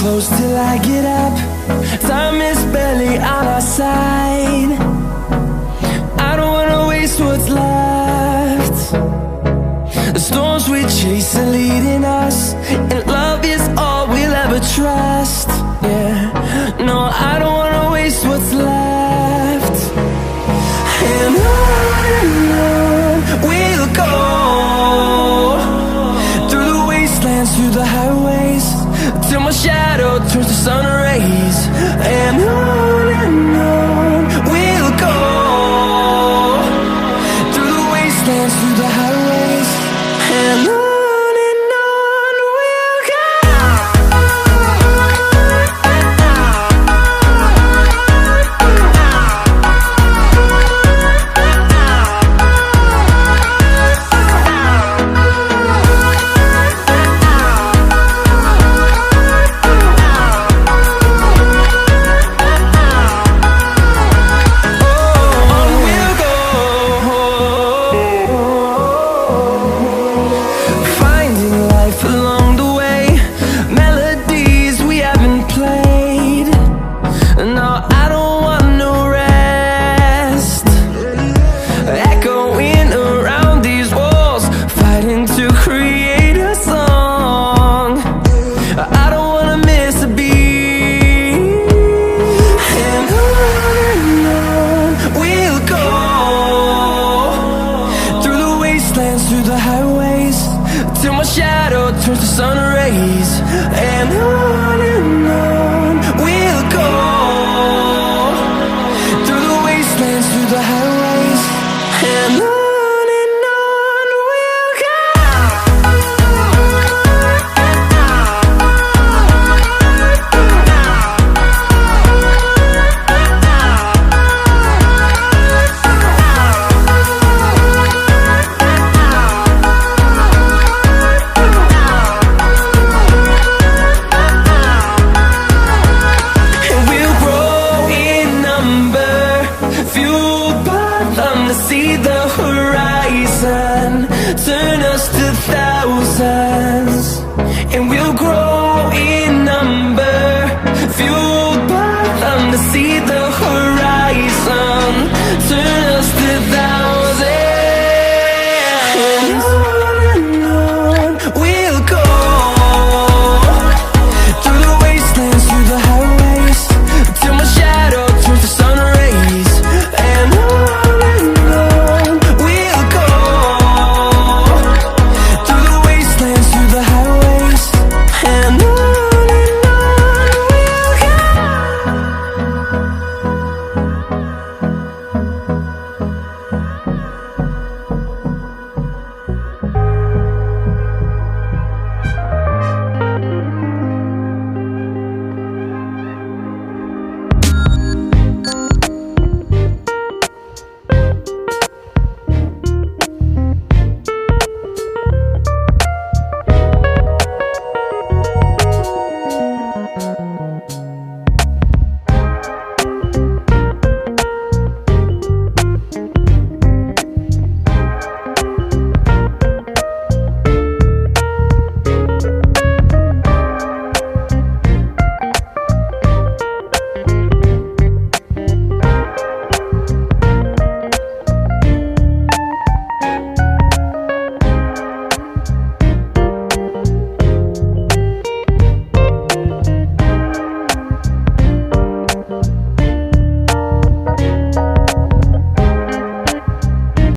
close till I get up. Time is barely on our side. I don't wanna waste what's left. The storms we chase are leading us, and love is all we'll ever trust. Yeah, no, I don't wanna waste what's left. And on we'll go, through the wastelands, through the highways, till my shadow turns to sun rays. And on we'll go, through the wastelands, through the highways, and on we'll go. Through the highways, till my shadow turns to sun rays. And on we'll go, through the wastelands, through the highways, and on we'll go. See the horizon, turn us to thousands, and we'll grow in number, fueled by them to see the